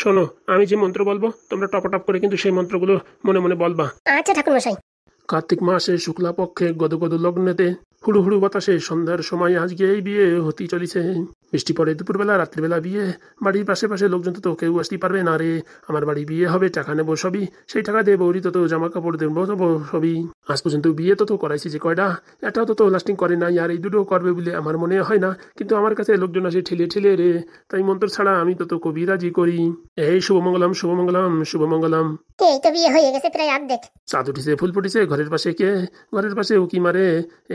শোনো, আমি যে মন্ত্র বলবো তোমরা টপ করে কিন্তু সেই মন্ত্রগুলো মনে মনে বলবা। আচ্ছা ঠাকুরমশাই। কার্তিক মাসে শুক্লা পক্ষে গদগদ লগ্নেতে হুড়ু হুড়ু বাতাসে সন্ধ্যার সময় আজকে এই বিয়ে হতেই চলিছে। বৃষ্টি পড়ে দুপুরবেলা, রাত্রিবেলা বিয়ে। বাড়ির পাশে পাশে লোকজন তো কেউ আসতে পারবে না রে। আমার বাড়ি বিয়ে হবে, টাকা নেবো সবই, সেই টাকা দিয়ে বৌরি তো জামা কাপড় দেবো সবই। আজ পর্যন্ত বিয়ে তো করাইছি যে কয়টা, এটাও তো লাস্টিং করে নাই, আর এই দুটো করবে বলে আমার মনে হয় না। কিন্তু আমার কাছে লোকজন আসে ঠেলে ঠেলে রে, তাই মন্ত্র ছাড়া আমি তো কবিরাজি করি। এই শুভমঙ্গলম শুভমঙ্গলম শুভমঙ্গলম। এই তো বিয়ে হয়ে গেছে প্রায় অর্ধেক। চাঁদ উঠিছে, ফুল ফুটিছে, ঘরের পাশে কে? ঘরের পাশে উকি মারে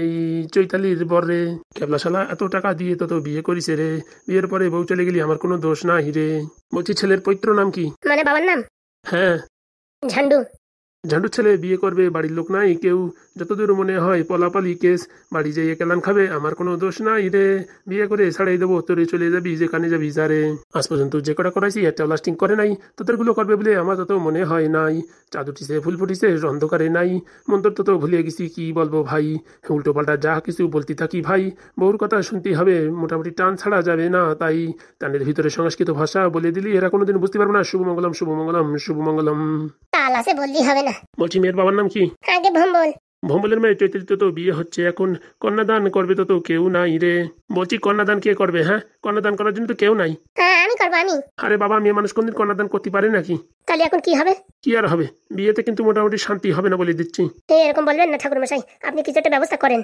এই চৈতালির বর রে। কেবলা শালা এত টাকা দিয়ে তো বিয়ে করিছে রে, বিয়ের পরে বউ চলে গেলি আমার কোনো দোষ নাই রে। বলছি ছেলের পৈত্র নাম কি? মানে বাবার নাম? হ্যাঁ। ঝান্ডু। ঝান্ডুর ছেলে বিয়ে করবে, বাড়ির লোক নাই কেউ, যতদূর মনে হয় পলাপালি কেস, বাড়ি যাইয়ে কেলান খাবে, আমার কোনো দোষ নাই রে। বিয়ে করে ছাড়াই দেবো, তোরে চলে যাবি যেখানে যাবি যারে। আজ পর্যন্ত যে কটা করাইছি একটা লাস্টিং করে নাই, তোদের গুলো করবে বলে আমার তো মনে হয় নাই। চাঁদ উঠিছে, ফুল ফুটিছে, অন্ধকারে নাই। মন্ত্র তো ভুলে গেছি, কি বলবো ভাই। উল্টো পাল্টা যা কিছু বলতে থাকি ভাই, বউর কথা শুনতেই হবে, মোটামুটি টান ছাড়া যাবে না। তাই টানের ভিতরে সংস্কৃত ভাষা বলে দিলি এরা কোনোদিন বুঝতে পারবো না। শুভমঙ্গলম শুভমঙ্গলম শুভমঙ্গলম। তাল আছে বললেই হবে না। বলছি মেয়ের বাবার নাম কি? আগে ভম্বল। ভম্বলের মেয়ে চৈতালিতে তো বিয়ে হচ্ছে, এখন কন্যাদান করবে তো কেউ নাই রে। বলছি কন্যাদান কে করবে? হ্যাঁ, কন্যাদান করার জন্য তো কেউ নাই। হ্যাঁ আমি করবো আমি। আরে বাবা, মেয়ে মানুষ কোনদিন কন্যাদান করতে পারে নাকি? তাহলে এখন কি হবে? কি আর হবে, বিয়েতে কিন্তু মোটামুটি শান্তি হবে না বলে দিচ্ছি। এরকম বলবেন না ঠাকুরমশাই, আপনি কিছু একটা ব্যবস্থা করেন।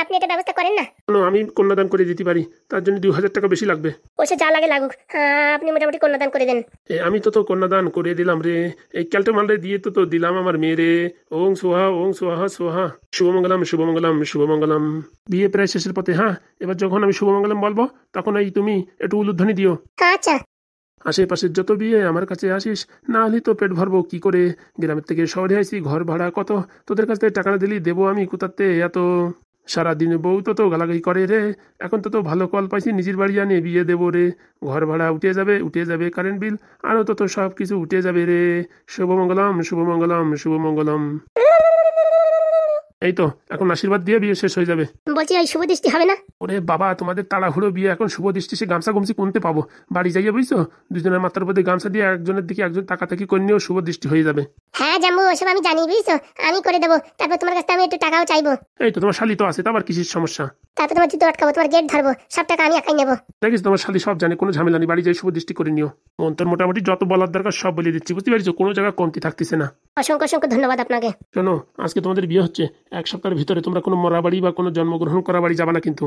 আপনি একটা ব্যবস্থা করেন না। আমি কন্যাদান করে দিতে পারি, তার জন্য 2000 টাকা বেশি লাগবে। ওসে যা লাগে লাগুক, আপনি মোটামুটি কন্যাদান করে দেন। আমি তো কন্যাদান করে দিলাম রে, এই ক্যালটো মালরে দিয়ে তো দিলাম আমার মেয়েরে। ওং সোহা ওং সোহা সোহা। শুভমঙ্গলম শুভমঙ্গলম শুভমঙ্গলম। বিয়ে প্রায় শেষের পথে। হ্যাঁ, এবার যখন আমি শুভমঙ্গলম বলবো তখন এই তুমি একটু উলুধ্বনি দিও। আচ্ছা। আশেপাশের যত বিয়ে আমার কাছে আসিস, না হলে তো পেট ভরবো কি করে। গ্রামের থেকে শহরে আসি, ঘর ভাড়া কত, তোদের কাছ থেকে টাকা দিলি দেবো আমি কোথাতে এত। সারাদিনে বউ তো গালাগালি করে রে। এখন তো ভালো কল পাইছি, নিজের বাড়ি আনে বিয়ে দেবো রে। ঘর ভাড়া উঠে যাবে কারেন্ট বিল, আরও তো সব কিছু উঠে যাবে রে। শুভমঙ্গলম শুভমঙ্গলম শুভমঙ্গলম। এই তো এখন আশীর্বাদ দিয়ে বিয়ে শেষ হয়ে যাবে। বলছি এই শুভ দৃষ্টি হবে না? ওরে বাবা, তোমাদের তাড়াহুড়ো বিয়ে, এখন শুভ দৃষ্টি সে গামছা গুমছি কোনতে পাবো? বাড়ি যাইয়ে বুঝছো, দুজনের মাথার উপর দিয়ে গামছা দিয়ে একজনের দিকে একজন তাকাতাকি করলেও শুভ দৃষ্টি হয়ে যাবে। হ্যাঁ জাম্বু, ওসব আমি জানি বুঝছো, আমি করে দেবো। তারপর তোমার কাছে আমি একটু টাকাও চাইবো। এই তো তোমার শালি তো আছে, তো আবার কিসের সমস্যা? তারপর তোমার জুতো আটকাবো, তোমার গেট ধরবো, সব টাকা আমি একাই নেবো। দেখিস তোমার শালি সব জানে, কোনো ঝামেলা নেই, বাড়ি যাই শুভ দৃষ্টি করে নিও। মন্তর মোটামুটি যত বলার দরকার সব বলে দিচ্ছি, বুঝতে পারছো, কোনো জায়গায় কমতি থাকতেছে না। অসংখ্য অসংখ্য ধন্যবাদ আপনাকে। শোনো, আজকে তোমাদের বিয়ে হচ্ছে, এক সপ্তাহের ভিতরে তোমরা কোনো মরা বাড়ি বা কোনো জন্মগ্রহণ করা বাড়ি যাবা না কিন্তু।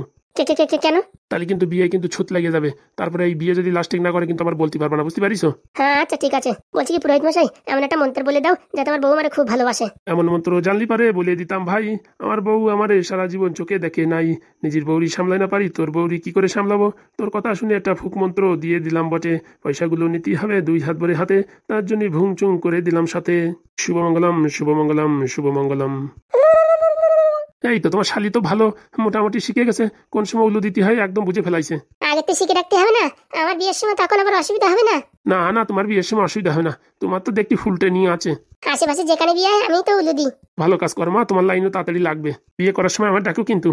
কেন? তাহলে কিন্তু বিয়ে কিন্তু ছুত লেগে যাবে, তারপরে এই বিয়ে যদি লাস্টিং না করে কিন্তু আবার বলতে পারবা না, বুঝতে পারিস? হ্যাঁ আচ্ছা ঠিক আছে। বলছি কি পুরোহিত মশাই, এমন একটা মন্ত্র বলে দাও যাতে আমার বউ আমার খুব ভালোবাসে। এমন মন্ত্র জানলি পারে বলে দিতাম ভাই, আমার বউ আমারে সারা জীবন চোখে দেখে নাই, নিজের বউরি সামলাই না পারি, তোর বউরি কি করে সামলাবো? তোর কথা শুনে একটা ফুক মন্ত্র দিয়ে দিলাম বটে, পয়সাগুলো নিতেই হবে 2 হাত ভরে হাতে, তার জন্য ভুং চুং করে দিলাম সাথে। শুভমঙ্গলম শুভমঙ্গলম শুভমঙ্গলম। এই তো তোমার শালি তো ভালো মোটামুটি শিখে গেছে, কোন সময় উলু দিতে হয় একদম বুঝে ফেলাইছে। আগে তো শিখে রাখতে হবে না, আমার বিয়ের সময় তখন আবার অসুবিধা হবে না। না না, তোমার বিয়ের সময় অসুবিধা হবে না, তোমার তো দেখতে ফুলটে নিয়ে আছে। আশেপাশে যেখানে বিয়ে হয় আমি তো উলু দিই। ভালো কাজ করো মা, তোমার লাইনও তাড়াতাড়ি লাগবে। বিয়ে করার সময় আমার ডাকো কিন্তু।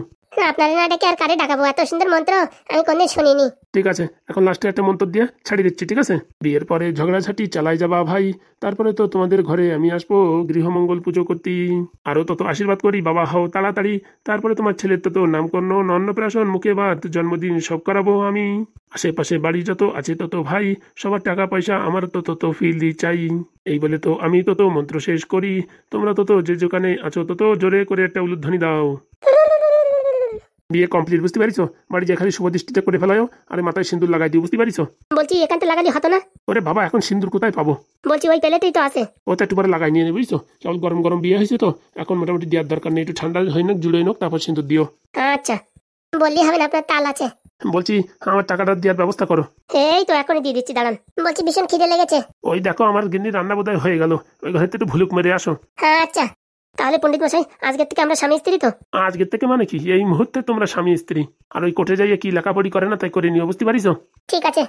আপনারা না ডেকে আর কারে ডাকাবো? এত সুন্দর মন্ত্র আমি কোনদিন শুনিনি। ঠিক আছে, এখন লাস্টে একটা মন্তর দিয়ে ছাড়ি দিচ্ছি, ঠিক আছে? বিয়ের পরে ঝগড়াঝাটি চালাই যাবা ভাই, তারপরে তো তোমাদের ঘরে আমি আসবো গৃহমঙ্গল পুজো করতে। আরো তত আশীর্বাদ করি, বাবা হও তাড়াতাড়ি। তারপরে তোমার ছেলের তো নামকরণ, অন্নপ্রাশন, মুখে ভাত, জন্মদিন সব করাবো আমি। আশেপাশে বাড়ি যত আছে তত ভাই, সবার টাকা পয়সা আমার তো তত ফিল দি চাই। এই বলে তো আমি তত মন্ত্র শেষ করি, তোমরা তত যে যেখানে আছো তত জোরে করে একটা উলুধ্বনি দাও। বিয়ে কমপ্লিট, বুঝতে পারিস? বাড়ি যে খালি শুভ দৃষ্টিতে করে ফেলায়ও, আর মাথায় সিঁদুর লাগাই দিও, বুঝতে পারিস? বলছি এখানটা লাগালি হতো না? ওরে বাবা, এখন সিঁদুর কোথায় পাবো? বলছি ওই পেলেতেই তো আছে। ও তো একটু পরে লাগাই নিয়ে নেবে, বুঝছো? কেবল গরম গরম বিয়ে হয়েছে তো, এখন মোটামুটি দেওয়ার দরকার নেই, একটু ঠান্ডা হয়ে নোক, জুড়ে নোক, তারপর সিঁদুর দিও। আচ্ছা বললি হবে না, আপনার তাল আছে। বলছি আমার টাকাটা দেওয়ার ব্যবস্থা করো। এই তো এখনই দিয়ে দিচ্ছি, দাঁড়ান। বলছি ভীষণ খিদে লেগেছে। ওই দেখো আমার গিন্নি রান্না বোধহয় হয়ে গেল, ওই ঘরে একটু ভুলুক মেরে আসো। হ্যাঁ আচ্ছা, তাহলে পণ্ডিত মশাই আজকের থেকে আমরা স্বামী স্ত্রী তো? আজকের থেকে মানে কি, এই মুহূর্তে তোমরা স্বামী স্ত্রী। আর ওই কোর্টে যাইয়ে কি লেখাপড়ি করে না তাই করে নিও, বুঝতে পারিস? ঠিক আছে।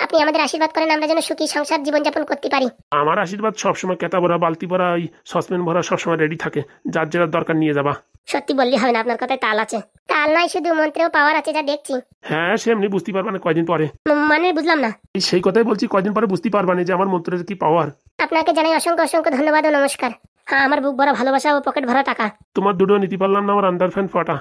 আপনি আমাদের আশীর্বাদ করেন আমরা যেন সুখী সংসার জীবনযাপন করতে পারি। আমার আশীর্বাদ সবসময় কেতা ভরা, বালতি ভরা, ওই সসপ্যান ভরা সবসময় রেডি থাকে, যার যেটা দরকার নিয়ে যাবা। সত্যি বললে হবে না, আপনার কথায় তাল আছে। তাল নয়, শুধু মন্ত্রেও পাওয়ার আছে যা দেখছি। হ্যাঁ, সে এমনি বুঝতে পারবা না কয়দিন পরে। মানে বুঝলাম না। সেই কথাই বলছি, কয়দিন পরে বুঝতে পারবা না যে আমার মন্ত্রের কি পাওয়ার। আপনাকে জানাই অসংখ্য অসংখ্য ধন্যবাদ ও নমস্কার। হ্যাঁ, আমার বুক ভরা ভালোবাসা ও পকেট ভরা টাকা। তোমার দুটো নিতে পারলাম না, আমার আন্ডার ফ্যান ফাটা।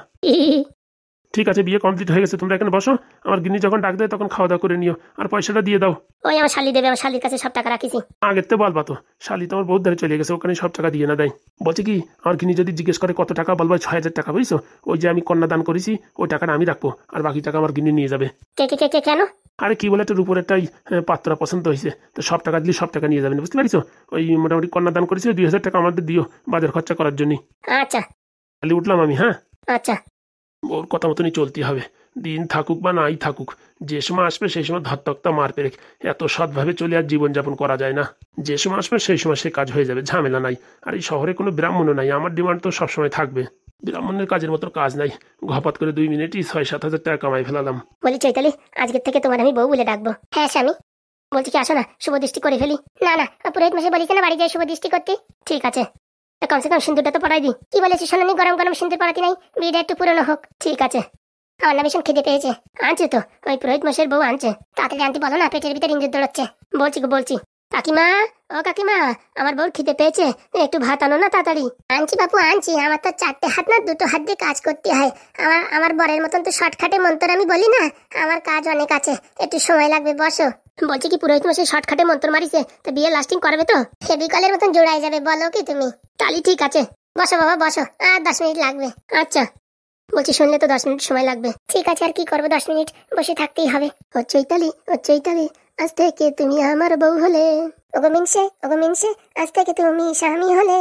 ঠিক আছে, বিয়ে কমপ্লিট হয়ে গেছে, তোমরা এখানে বসো। আমার গিন্নি যখন ডাক দেয় তখন খাওয়া দাওয়া করে নিও, আর পয়সাটা দিয়ে দাও। ওই আমার শালি দেবে, আমার শালির কাছে সব টাকা রাখিছি। আগের তো বলবা তো, শালি তো আমার বহুত ধারে চলে গেছে, ওখানে সব টাকা দিয়ে না দেয়। বলছে কি, আমার গিন্নি যদি জিজ্ঞেস করে কত টাকা, বলবো 6,000 টাকা, বুঝছো? ওই যে আমি কন্যা দান করেছি, ওই টাকাটা আমি রাখবো, আর বাকি টাকা আমার গিন্নি নিয়ে যাবে। কে কে কে কে কেন? আরে কি বলে, একটা উপরেরটাই পাত্রা পছন্দ হয়েছে, তো সব টাকা দিলে সব টাকা নিয়ে যাবেন, বুঝতে পারিস? ওই মোটামুটি কন্যা দান করেছি, 2,000 টাকা আমাদের দিও বাজার খরচা করার জন্য। আচ্ছা খালি উঠলাম আমি। হ্যাঁ, আচ্ছা। ওর কথা মতনই চলতে হবে, দিন থাকুক বা নাই থাকুক, যে সময় আসবে সেই সময় ধরতক্তা মার পেরে। এত সৎভাবে চলে আর জীবনযাপন করা যায় না। যে সময় আসবে সেই সময় সে কাজ হয়ে যাবে, ঝামেলা নাই। আর এই শহরে কোনো ব্রাহ্মণও নাই, আমার ডিমান্ড তো সবসময় থাকবে। ব্রাহ্মণের কাজের মতো কাজ নাই, ঘপাত করে 2 মিনিটই 6-7 হাজার টাকা কামাই ফেলালাম। বলি চৈতালি, আজকের থেকে তোমার আমি বউ বলে ডাকবো। হ্যাঁ স্বামী। বলছি কি, আসো না শুভ দৃষ্টি করে ফেলি। না না, পুরোহিত মশাই বলিস না বাড়ি যাই শুভ দৃষ্টি করতে। ঠিক আছে, কমসে কম সিন্দুরটা তো পড়াই দি। কি বলেছি শোনানি, গরম গরম সিন্দুর পড়াতে নাই, বিয়েটা একটু পুরনো হোক। ঠিক আছে। আমার না ভীষণ খিদে পেয়েছে। আনছে তো, ওই পুরোহিত মশাইয়ের বউ আনছে। তাড়াতাড়ি আনতে বলো না, পেটের ভিতরে ইঞ্জুর দৌড়াচ্ছে। বলছি গো বলছি। কাকিমা, ও কাকিমা, আমার বউর খিদে পেয়েছে, একটু ভাত আনো না তাড়াতাড়ি। আনছি বাপু আনছি, আমার তো 4টে হাত না, 2টো হাত দিয়ে কাজ করতে হয়। আমার বরের মতন তো শর্টকাটে মন্ত্র আমি বলি না, আমার কাজ অনেক আছে, একটু সময় লাগবে, বসো। বলছি কি, পুরোহিত মশাই শর্টকাটে মন্ত্র মারিছে, তো বিয়ে লাস্টিং করবে তো? ফেবিকলের মতন জোড়াই যাবে, বলো কি তুমি? তালি ঠিক আছে, বসো বাবা বসো, আর 10 মিনিট লাগবে। আচ্ছা। বলছি শুনলে তো 10 মিনিট সময় লাগবে। ঠিক আছে, আর কি করবো, 10 মিনিট বসে থাকতেই হবে। ও চৈতালি, ও চৈতালি, আজ থেকে তুমি আমার বউ হলে। ওগো মিনসে, আজ থেকে তুমি স্বামী হলে।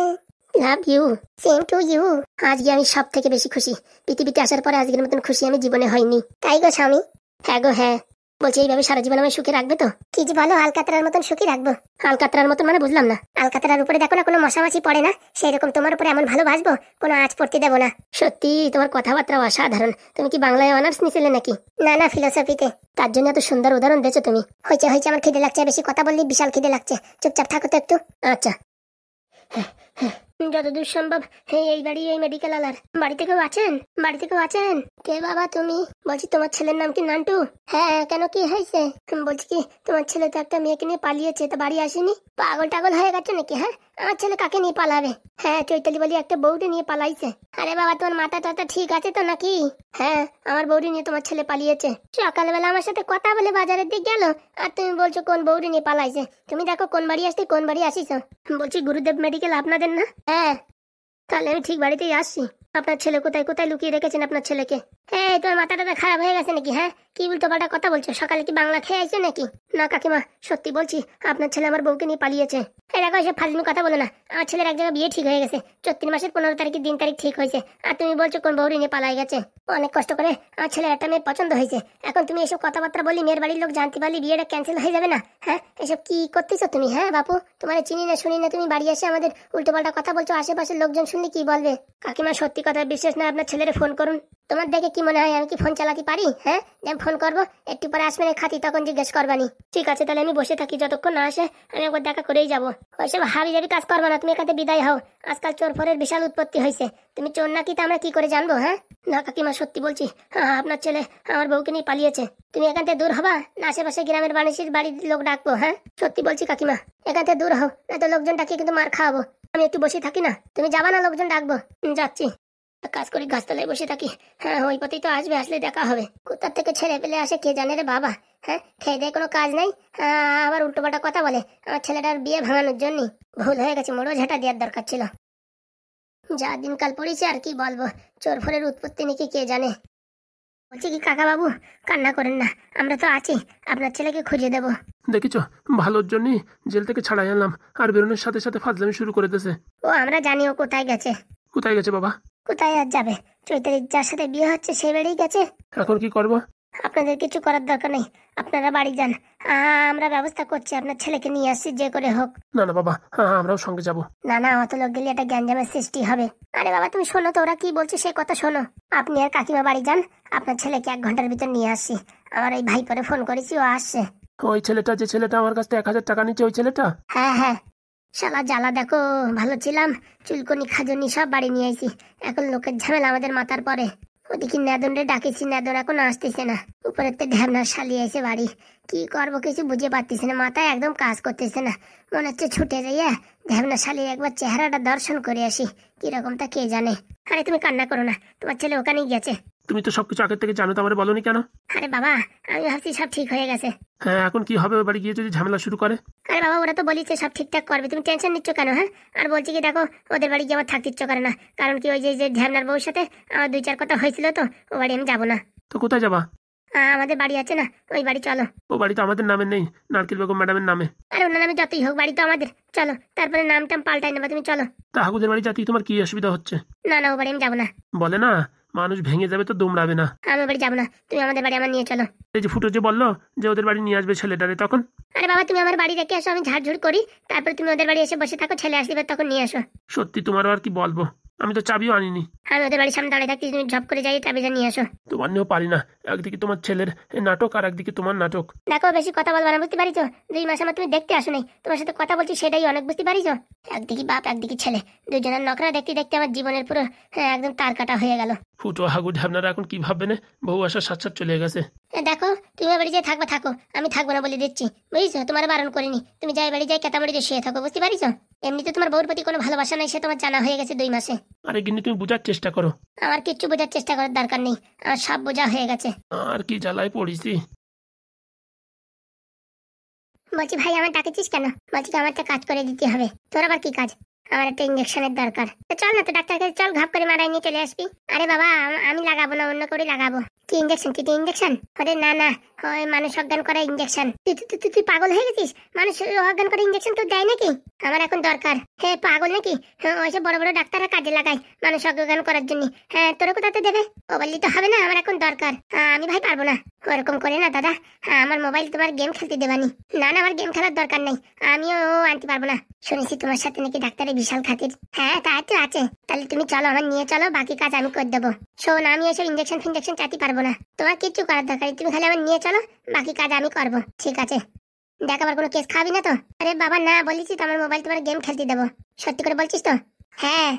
Love you, same to you. আজকে আমি সব থেকে বেশি খুশি, পৃথিবীতে আসার পরে আজকের মতন খুশি আমি জীবনে হয়নি। তাই গো স্বামী? হ্যাঁ গো হ্যাঁ। বলছি এইভাবে সারা জীবন আমি সুখে রাখবে তো? কি যে বলো, আলকাতরার মতন সুখী রাখবো। আলকাতরার মতন মানে বুঝলাম না। আলকাতরার উপরে দেখো না কোনো মশামাছি পড়ে না, সেই রকম তোমার উপরে এমন ভালোবাসবো, কোনো আঁচ পড়তে দেবো না। সত্যি তোমার কথাবার্তা অসাধারণ। তুমি কি বাংলায় অনার্স নিছিলে নাকি? না না, ফিলোসফিতে। তার জন্য এত সুন্দর উদাহরণ দিয়েছো তুমি। হয়েছে, আমার খিদে লাগছে, বেশি কথা বললি বিশাল খিদে লাগছে, চুপচাপ থাকো তো একটু। আচ্ছা। যতদূর সম্ভব এই বাড়ি, এই মেডিকেল আলার বাড়িতে কেউ আছেন? বাড়িতে কেউ আছেন? কে বাবা তুমি? বলছি তোমার ছেলের নাম কি নান্টু? হ্যাঁ, কেন কি হয়েছে? বলছি কি, তোমার ছেলে তো একটা মেয়েকে নিয়ে পালিয়েছে, তো বাড়ি আসেনি? পাগল টাগল হয়ে গেছে নাকি? হ্যাঁ, আমার ছেলে কাকে নিয়ে পালাবে? হ্যাঁ, চৈতালি বলি একটা বউটি নিয়ে পালাইছে। আরে বাবা, তোমার মাথা টাথা ঠিক আছে তো নাকি? হ্যাঁ, আমার বউটি নিয়ে তোমার ছেলে পালিয়েছে। সকালবেলা আমার সাথে কথা বলে বাজারের দিকে গেল, আর তুমি বলছো কোন বউটি নিয়ে পালাইছে? তুমি দেখো কোন বাড়ি আসতে, কোন বাড়ি আসিস। বলছি গুরুদেব মেডিকেল আপনাদের না? হ্যাঁ, তাহলে আমি ঠিক বাড়িতেই আসছি। আপনার ছেলে কোথায় কোথায় লুকিয়ে রেখেছেন আপনার ছেলেকে? হ্যাঁ, তোমার মাথাটা খারাপ হয়ে গেছে নাকি? হ্যাঁ, কি উল্টো পাল্টা কথা বলছো? সকালে কি বাংলা খেয়ে আইছো নাকি? না কাকিমা, সত্যি বলছি, আপনার ছেলে আমার বউকে নিয়ে পালিয়েছে। এই দেখো, এসব ফালতু কথা বলে না। আমার ছেলের এক জায়গায় বিয়ে ঠিক হয়ে গেছে, 34 মাসের 15 তারিখের দিন তারিখ ঠিক হয়েছে, আর তুমি বলছো কোন বউরি নিয়ে পালাই গেছে। অনেক কষ্ট করে আমার ছেলের একটা মেয়ে পছন্দ হয়েছে, এখন তুমি এসব কথাবার্তা বলি, মেয়ের বাড়ির লোক জানতে পারলে বিয়েটা ক্যান্সেল হয়ে যাবে না? হ্যাঁ, এসব কি করতেছো তুমি? হ্যাঁ বাপু, তোমার চিনি না শুনি না, তুমি বাড়ি এসে আমাদের উল্টো পাল্টা কথা বলছো, আশেপাশের লোকজন শুনলে কি বলবে? কাকিমা সত্যি কথা বিশ্বাস না, আপনার ছেলেরে ফোন করুন। তোমার দেখে কি মনে হয় আমি কি ফোন চালাতে পারি? হ্যাঁ, যেমন ফোন করবো, একটু পরে আসবেন খাতি, তখন জিজ্ঞেস করবানি। ঠিক আছে, তাহলে আমি বসে থাকি, যতক্ষণ না আসে আমি একবার দেখা করেই যাবো। ওইসব হাবি যাবি কাজ করবো না, তুমি এখানে বিদায় হও। আজকাল চোর ফোরের বিশাল উৎপত্তি হয়েছে, তুমি চোর নাকি তা আমরা কি করে জানবো? হ্যাঁ না কাকিমা, সত্যি বলছি, হ্যাঁ আপনার ছেলে আমার বউকে নিয়ে পালিয়েছে। তুমি এখান থেকে দূর হবা না, আশেপাশে গ্রামের মানুষের বাড়ির লোক ডাকবো? হ্যাঁ সত্যি বলছি কাকিমা, এখান থেকে দূর হও, না তো লোকজন ডাকিয়ে কিন্তু মার খাওয়াবো। আমি একটু বসে থাকি না, তুমি যাবা না? লোকজন ডাকবো। যাচ্ছি, কাজ করি, গাছতলায় বসে থাকি। হ্যাঁ, ওই পথেই তো আসবে, আসলে দেখা হবে। কোথার থেকে ছেলে পেলে আসে কে জানে রে বাবা। হ্যাঁ, খেয়ে দেয় কোনো কাজ নাই, আবার উল্টো পাল্টা কথা বলে আমার ছেলেটার বিয়ে ভাঙানোর জন্য। ভুল হয়ে গেছে, মোড়ো ঝাঁটা দেওয়ার দরকার ছিল। যা দিনকাল পড়েছে আর কি বলবো, চোর ফোরের উৎপত্তি নাকি কে জানে। বলছি কি কাকা বাবু, কান্না করেন না, আমরা তো আছি, আপনার ছেলেকে খুঁজে দেবো। দেখিছো, ভালোর জন্যই জেল থেকে ছাড়াই আনলাম, আর বেরোনোর সাথে সাথে ফাজলামি শুরু করে দিয়েছে। ও আমরা জানি ও কোথায় গেছে। কোথায় গেছে বাবা? কোথায় আর যাবে, চৈতালির যার সাথে বিয়ে হচ্ছে সে বেড়েই গেছে। এখন কি করবো? আপনাদের কিছু করার দরকার নেই, আপনারা বাড়ি যান, আমরা ব্যবস্থা করছি, আপনার ছেলেকে নিয়ে আসছি যে করে হোক। না না বাবা, হ্যাঁ আমরাও সঙ্গে যাবো। না না, অত লোক গেলে একটা গ্যাঞ্জামের সৃষ্টি হবে। আরে বাবা তুমি শোনো তো, ওরা কি বলছে সে কথা শোনো। আপনি আর কাকিমা বাড়ি যান, আপনার ছেলেকে 1 ঘন্টার ভিতর নিয়ে আসছি। আমার এই ভাই পরে ফোন করেছি, ও আসছে। ওই ছেলেটা, যে ছেলেটা আমার কাছ থেকে 1,000 টাকা নিচ্ছে, ওই ছেলেটা? হ্যাঁ হ্যাঁ, শালা জ্বালা দেখো, ভালো ছিলাম, চুলকনি খাজনি সব বাড়ি নিয়ে আইছি, এখন লোকের ঝামেলা আমাদের মাথার পরে। ওদিকে নেদন রে ডাকেছি, নেদন এখন আসতেছে না, উপরের তো ঢ্যাবনা শালিয়ে এসে বাড়ি। কি করবো কিছু বুঝে পারতেছে না, মাথায় একদম কাজ করতেছে না, মনে হচ্ছে ছুটে যাইয়া ঢ্যাবনা শালিয়ে একবার চেহারাটা দর্শন করে আসি, কিরকম তা কে জানে। আরে তুমি কান্না করো না, তোমার ছেলে ওখানেই গেছে। তুমি তো সবকিছু আগের থেকে জানো, তো আমার বলনি কেন? আরে বাবা, আমি ভাবছি সব ঠিক হয়ে গেছে। হ্যাঁ, এখন কি হবে ওই বাড়ি গিয়ে যদি ঝামেলা শুরু করে? আরে বাবা, ওরা তো বলিছে সব ঠিকঠাক করবে, তুমি টেনশন নিচ্ছ কেন? হ্যাঁ, আর বলছি কি দেখো, ওদের বাড়ি গিয়ে আমার থাকতে ইচ্ছে করে না, কারণ কি ওই যে ঢ্যাবনার বউর সাথে আমার 2-4 কথা হয়েছিল, তো ও বাড়ি আমি যাবো না। তো কোথায় যাবা? আমাদের বাড়ি আছে না, ওই বাড়ি চলো। ও বাড়ি তো আমাদের নামে নেই, নারকেল বেগম ম্যাডামের নামে। আরে ওনার নামে যতই হোক, বাড়ি তো আমাদের, চলো, তারপরে নাম টাম পাল্টাই নেবা, তুমি চলো। তা হাগুদের বাড়ি যাতেই তোমার কি অসুবিধা হচ্ছে? না না, ও বাড়ি আমি যাবো না। বলে না, মানুষ ভেঙে যাবে তো দমড়াবে না। আমি ও বাড়ি যাবো না, তুমি আমাদের বাড়ি আমার নিয়ে চলো। এই যে ফুটো যে বললো যে ওদের বাড়ি নিয়ে আসবে ছেলেটারে, তখন? আরে বাবা, তুমি আমার বাড়ি রেখে আসো, আমি ঝাড়ঝুড় করি, তারপর তুমি ওদের বাড়ি এসে বসে থাকো, ছেলে আসবে তখন নিয়ে আসো। সত্যি তোমারও আর কি বলবো, আমি তো চাবিও আনিনি। আমি ওদের বাড়ির সামনে দাঁড়িয়ে থাকছি, তুমি ঝপ করে যাই চাবিটা নিয়ে আসো। তোমার নিয়েও পারি না, একদিকে তোমার ছেলের নাটক আর একদিকে তোমার নাটক। দেখো, বেশি কথা বলবো না, বুঝতে পারিছো? 2 মাস আমার তুমি দেখতে আসো নাই, তোমার সাথে কথা বলছি সেটাই অনেক, বুঝতে পারিছো? একদিকে বাপ একদিকে ছেলে, দুজনের নকরা দেখতে দেখতে আমার জীবনের পুরো একদম তার কাটা হয়ে গেল। ফুটো হাগু ঢ্যাবনারা এখন কি ভাববে না, বউ আসার সাথ সাথ চলে গেছে। দেখো, তুমি বাড়ি যাই থাকবা থাকো, আমি থাকবো না বলে দিচ্ছি, বুঝছো? তোমার বারণ করিনি, তুমি যাই বাড়ি যাই কেতামড়িতে শুয়ে থাকো, বুঝতে পারিছো? এমনিতে তোমার বউর প্রতি কোনো ভালোবাসা নাই, সে তোমার জানা হয়ে গেছে 2 মাসে। আরে কিন্তু তুমি বোঝার চেষ্টা করো। আমার কিচ্ছু বোঝার চেষ্টা করার দরকার নেই, আমার সব বোঝা হয়ে গেছে। আর কি জ্বালায় পড়েছি। বলছি ভাই, আমার ডাকেছিস কেন? বলছি কি আমার একটা কাজ করে দিতে হবে। তোর আবার কি কাজ? আমার একটা ইঞ্জেকশনের দরকার। তো চল না, তো ডাক্তার কাছে চল, ঘাপ করে মারাই নিয়ে চলে আসবি। আরে বাবা, আমি লাগাবো না, অন্য করে লাগাবো। কি ইঞ্জেকশন? কি ইঞ্জেকশন? আরে না না, ওই মানুষ অজ্ঞান করা ইঞ্জেকশন। তুই পাগল হয়ে গেছিস? মানুষ অজ্ঞান করে ইঞ্জেকশন তো দেয় নাকি? আমার এখন দরকার। হ্যাঁ, পাগল নাকি? হ্যাঁ, ওইসব বড় বড় ডাক্তাররা কাজে লাগায় মানুষ অজ্ঞান করার জন্য। হ্যাঁ, তোরা কোথাতে দেবে? ও বললি তো হবে না, আমার এখন দরকার। আমি ভাই পারবো না ওরকম করে না দাদা। হ্যাঁ, আমার মোবাইল তোমার গেম খেলতে দেবানি। না না, আমার গেম খেলার দরকার নেই, আমিও আনতে পারবো না। শুনেছি তোমার সাথে নাকি ডাক্তারের বিশাল খাতির। হ্যাঁ, তা তো আছে। তাহলে তুমি চলো, আমার নিয়ে চলো, বাকি কাজ আমি করে দেবো। শোন, আমি এসব ইঞ্জেকশন ফিঞ্জেকশন চাইতে পারবো না, তোমার কিচ্ছু করার দরকার নেই, তুমি খালি আমার নিয়ে চলো, বাকি কাজ আমি করবো, ঠিক আছে? দেখ, আবার কোনো কেস খাবি না তো? আরে বাবা না, বলেছি তো আমার মোবাইল তোমার গেম খেলতে দেবো। সত্যি করে বলছিস তো? হ্যাঁ,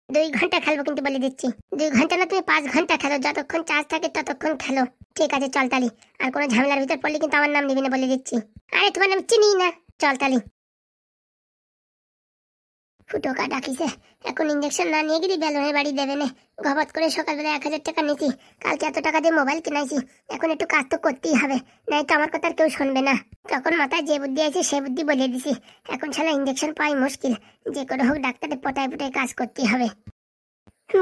2 ঘন্টা খেলবো, কিন্তু বলে দিচ্ছি 2 ঘন্টা না, তুমি 5 ঘন্টা খেলো, যতক্ষণ চার্জ থাকে ততক্ষণ খেলো, ঠিক আছে? চল তালি, আর কোনো ঝামেলার ভিতর পড়লে কিন্তু আমার নাম নিবি না, বলে দিচ্ছি। আরে তোমার নাম চিনি না, চল তালি। ফুটোকা ডাকিছে, এখন ইঞ্জেকশন না নিয়ে গেলি বেলনের বাড়ি দেবে না। গবাত করে সকালবেলা 1000 টাকা নিছি, কালকে এত টাকা দিয়ে মোবাইল কিনাইছি, এখন একটু কাজ তো করতেই হবে, নাই তো আমার কথা আর কেউ শুনবে না। তখন মাথায় যে বুদ্ধি আছে সে বুদ্ধি বলে দিছি, এখন শালা ইঞ্জেকশন পাই মুশকিল, যে করে হোক ডাক্তারের পটায় পটায় কাজ করতেই হবে।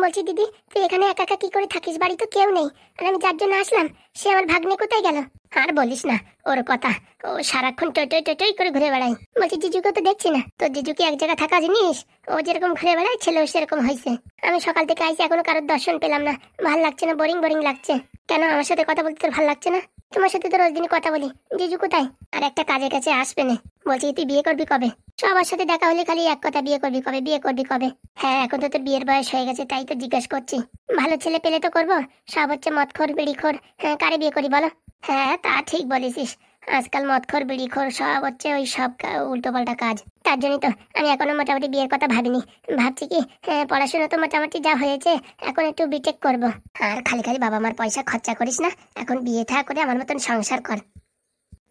বলছি দিদি, তুই এখানে একা একা কি করে থাকিস? বাড়ি তো কেউ নেই, আর আমি যার জন্য আসলাম সে আমার ভাগ্নে কোথায় গেল? আর বলিস না ওর কথা, ও সারাক্ষণ টই টই টই টই করে ঘুরে বেড়ায়। বলছি জিজুকে তো দেখছি না, তোর জিজু কি এক জায়গায় থাকা জিনিস? ও যেরকম ঘুরে বেড়ায়, ছেলেও সেরকম হয়েছে। আমি সকাল থেকে আইছি, এখনো কারোর দর্শন পেলাম না, ভাল লাগছে না, বোরিং বোরিং লাগছে। কেন আমার সাথে কথা বলতে তোর ভাল লাগছে না? তোমার সাথে তো রোজ দিনই কথা বলি, জিজু কোথায়? আর একটা কাজের কাছে আসবে না। বলছি তুই বিয়ে করবি কবে? সবার সাথে দেখা হলে খালি এক কথা, বিয়ে করবি কবে, বিয়ে করবি কবে? হ্যাঁ, এখন তো তোর বিয়ের বয়স হয়ে গেছে, তাই তো জিজ্ঞেস করছি। ভালো ছেলে পেলে তো করবো, সব হচ্ছে মদখোর বিড়িখোর। হ্যাঁ, কারে বিয়ে করি বলো? হ্যাঁ, তা ঠিক বলেছিস, আজকাল মদখোর বিড়িখোর সব হচ্ছে ওই সব উল্টো পাল্টা কাজ। তার জন্যই তো আমি এখনো মোটামুটি বিয়ের কথা ভাবিনি, ভাবছি কি পড়াশোনা তো মোটামুটি যা হয়েছে, এখন একটু বিটেক করবো। আর খালি খালি বাবা মার পয়সা খরচা করিস না, এখন বিয়ে থা করে আমার মতন সংসার কর।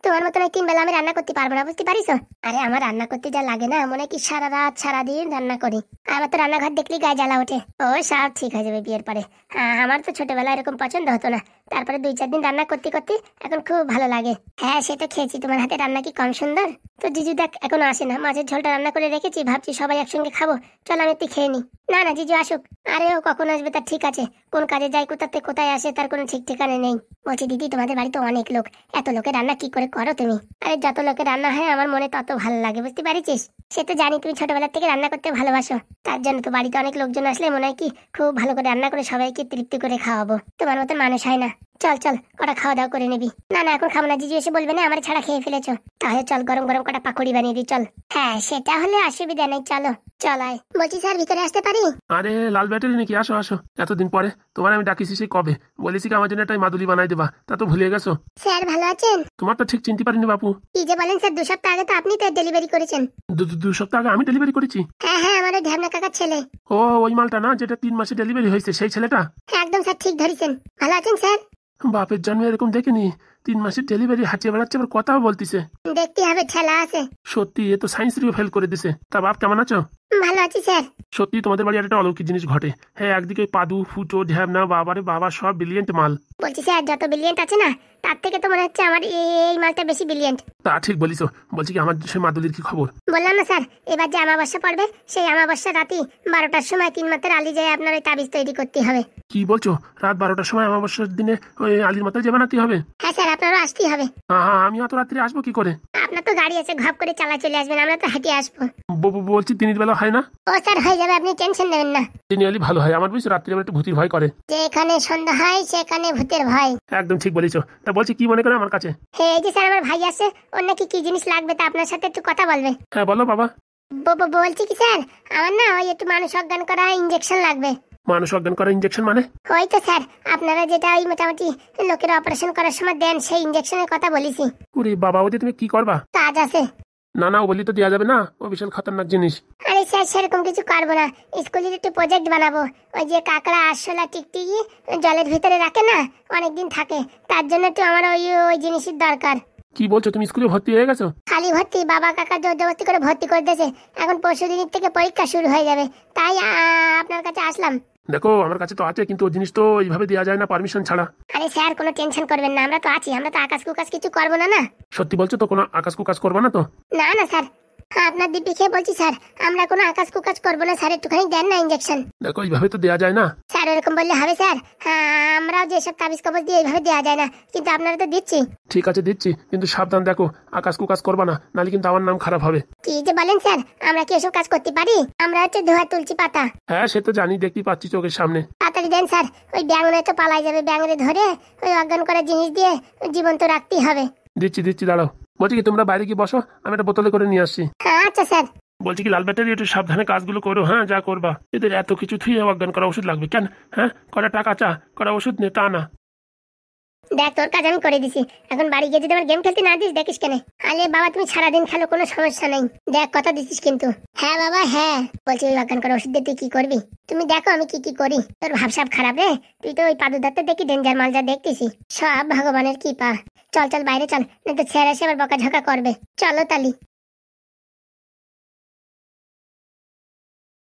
তোমার মতন 3 বেলা আমি রান্না করতে পারবো না, বুঝতে পারিস? আরে আমার রান্না করতে যা লাগে না, মনে কি সারা রাত সারাদিন রান্না করি। আমার তো রান্নাঘর দেখলেই গায়ে জ্বালা ওঠে। ও সব ঠিক হয়ে যাবে বিয়ের পরে। হ্যাঁ, আমার তো ছোটবেলায় এরকম পছন্দ হতো না, তারপরে 2-4 দিন রান্না করতে করতে এখন খুব ভালো লাগে। হ্যাঁ, সেটা খেয়েছি, তোমার হাতে রান্না কি কম সুন্দর? তো জিজু দেখ এখনো আসে না, মাছের ঝোলটা রান্না করে রেখেছি, ভাবছি সবাই একসঙ্গে খাবো, চল আমি একটু খেয়ে নি। না না, জিজু আসুক। আরে ও কখন আসবে তার ঠিক আছে, কোন কাজে যায়, কোথাতে কোথায় আসে তার কোনো ঠিক ঠিকানা নেই। বলছি দিদি, তোমাদের বাড়িতে অনেক লোক, এত লোকের রান্না কি করে করো তুমি? আরে যত লোকের রান্না হয় আমার মনে তত ভালো লাগে, বুঝতে পারিস? সে তো জানি তুমি ছোটবেলা থেকে রান্না করতে ভালোবাসো, তার জন্য তো বাড়িতে অনেক লোকজন আসলে মনে হয় কি খুব ভালো করে রান্না করে সবাইকে তৃপ্তি করে খাওয়াবো। তোমার মতো মানুষ হয় না। চল চল, কটা খাওয়া দাওয়া করে নিবি। না না, এখন খাবো না, জিজু এসে বলবে না আমার ছাড়া খেয়ে ফেলেছো। তাহলে চল, গরম গরম কটা পাকড়ি বানিয়ে দিই, চল। হ্যাঁ, সেটা হলে অসুবিধা নেই, চলো। চলাই বলছি স্যার ভিতরে আসতে পারি? আরে লাল ব্যাটারি নাকি, আসো আসো। এতদিন পরে তোমার আমি ডাকিছি সেই কবে, বলেছি কি আমার জন্য একটা মাদুলি বানাই দেবা, তা তো ভুলে গেছো। স্যার ভালো আছেন? তোমার তো ঠিক চিনতে পারিনি বাপু। কি যে বলেন স্যার, 2 সপ্তাহ আগে তো আপনি তো ডেলিভারি করেছেন। 2 সপ্তাহ আগে আমি ডেলিভারি করেছি? হ্যাঁ হ্যাঁ, আমার ওই ঢ্যাবনা কাকার ছেলে। ও ওই মালটা না, যেটা 3 মাসে ডেলিভারি হয়েছে, সেই ছেলেটা? হ্যাঁ একদম স্যার, ঠিক ধরেছেন। ভালো আছেন স্যার? বাপের জন্মে এরকম দেখিনি, 3 মাসের ডেলিভারি হাঁটিয়ে বেড়াচ্ছে, আবার কথাও বলতিছে। দেখতে হবে, ঠেলা আছে। সত্যি এ তো সায়েন্স রিও ফেল করে দিছে। তা বাপ কেমন আছো? ভালো আছি স্যার। সত্যি তোমাদের বাড়ি একটা অলৌকিক জিনিস ঘটে। হ্যাঁ, একদিকে পাদু ফুটো ঢ্যাবনা, বাবারে বাবা, সব ব্রিলিয়েন্ট মাল। বলছি স্যার, যত ব্রিলিয়েন্ট আছে না, তার থেকে তো মনে হচ্ছে আমার এই মালটা বেশি ব্রিলিয়েন্ট। তা ঠিক বলিস। বলছি কি আমার সে মাদুলির কি খবর? বললাম না স্যার, এবার যে আমাবস্যা পড়বে, সেই আমাবস্যা রাতে 12টার সময় 3 মাত্রার আলি যায় আপনার ওই তাবিজ তৈরি করতে হবে। কি বলছো? রাত 12টার সময় অমাবস্যার দিনে ওই আলির মাথায় যে বানাতে হবে? হ্যাঁ স্যার, আপনারও আসতেই হবে। হ্যাঁ, আমি অত রাত্রে আসবো কি করে? আপনার তো গাড়ি আছে, ঘপ করে চালা চলে আসবেন, আমরা তো হেঁটে আসবো। বলছি দিনের বেলা হয় না? ও স্যার হয়ে যাবে, আপনি টেনশন নেবেন না। দিনে আলি ভালো হয় আমার, বুঝছো? রাত্রে আমার একটু ভূতির ভয় করে। যেখানে সন্ধ্যা হয় সেখানে ভূতের ভয়। একদম ঠিক বলেছো। তা বলছি কি মনে করে আমার কাছে? হ্যাঁ, এই যে স্যার আমার ভাই আছে, ওর নাকি কি জিনিস লাগবে, তা আপনার সাথে একটু কথা বলবে। হ্যাঁ বলো বাবা। বলছি কি স্যার, আমার না ওই একটু মানুষ অজ্ঞান করা ইঞ্জেকশন লাগবে। মানুষ অজ্ঞান করা ইঞ্জেকশন মানে? ওই তো স্যার, আপনারা যেটা ওই মোটামুটি লোকের অপারেশন করার সময় দেন, সেই ইঞ্জেকশনের কথা বলেছি। ওরে বাবা, ওদের তুমি কি করবা? কাজ আছে। না না, ও বলি তো দেওয়া যাবে না, ও বিশাল খতরনাক জিনিস। আরে স্যার সেরকম কিছু করবো না, স্কুলের একটু প্রজেক্ট বানাবো। ওই যে কাঁকড়া আরশোলা টিকটিকি জলের ভিতরে রাখে না, অনেকদিন থাকে, তার জন্য একটু আমার ওই ওই জিনিসের দরকার। কি বলছো, তুমি স্কুলে ভর্তি হয়ে গেছো? খালি ভর্তি, বাবা কাকা জোর জবরদস্তি করে ভর্তি করে দিয়েছে। এখন পরশু দিনের থেকে পরীক্ষা শুরু হয়ে যাবে, তাই আপনার কাছে আসলাম। দেখো আমার কাছে তো আছে, কিন্তু ও জিনিস তো এইভাবে দেওয়া যায় না পারমিশন ছাড়া। আরে স্যার কোনো টেনশন করবেন না, আমরা তো আছি, আমরা তো আকাশ কুকাশ কিছু করবো না। না সত্যি বলছো তো? কোনো আকাশ কুকাশ করবা না তো? না না স্যার, আপনার দিব্যি খেয়ে বলছি স্যার, আমরা কোনো আকাশ কুকাজ করবো না স্যার, একটুখানি দেন না ইঞ্জেকশন। দেখো এইভাবে তো দেওয়া যায় না। স্যার এরকম বললে হবে স্যার? হ্যাঁ, আমরাও যেসব তাবিজ কবজ দিয়ে এইভাবে দেওয়া যায় না, কিন্তু আপনারা তো দিচ্ছি। ঠিক আছে দিচ্ছি, কিন্তু সাবধান দেখো, আকাশ কুকাশ করবা না, নাহলে কিন্তু আমার নাম খারাপ হবে। কি যে বলেন স্যার, আমরা কি এসব কাজ করতে পারি? আমরা হচ্ছে ধোয়া তুলছি পাতা। হ্যাঁ সে তো জানি, দেখতেই পাচ্ছি চোখের সামনে। তাড়াতাড়ি দেন স্যার, ওই ব্যাঙরে তো পালাই যাবে, ব্যাঙরে ধরে ওই অজ্ঞান করা জিনিস দিয়ে জীবন তো রাখতেই হবে। দিচ্ছি দাঁড়াও। বলছি কি তোমরা বাইরে কি বসো, আমি একটা বোতলে করে নিয়ে আসছি। হ্যাঁ আচ্ছা স্যার। বলছি কি লাল ব্যাটারি, একটু সাবধানে কাজগুলো করো। হ্যাঁ যা করবা, এদের এত কিছু থুয়ে অজ্ঞান করা ওষুধ লাগবে কেন? হ্যাঁ, কটা টাকা চা, কটা ওষুধ নে, তা না। দেখ তোর কাজ আমি করে দিছি, এখন বাড়ি গিয়ে যদি আমার গেম খেলতে না দিস দেখিস কেন। আলে বাবা তুমি সারাদিন খেলো, কোনো সমস্যা নেই, দেখ কথা দিছিস কিন্তু। হ্যাঁ বাবা হ্যাঁ, বলছি ওই অজ্ঞান করা ওষুধ দিয়ে তুই কি করবি? তুমি দেখো আমি কি কি করি। তোর ভাবসাব খারাপ রে, তুই তো ওই পাদু দত্ত দেখি ডেঞ্জার মাল যা দেখতেছি, সব ভগবানের কৃপা। চল চল বাইরে চল, না তো ছেড়ে এসে আবার বকাঝকা করবে। চলো তালি।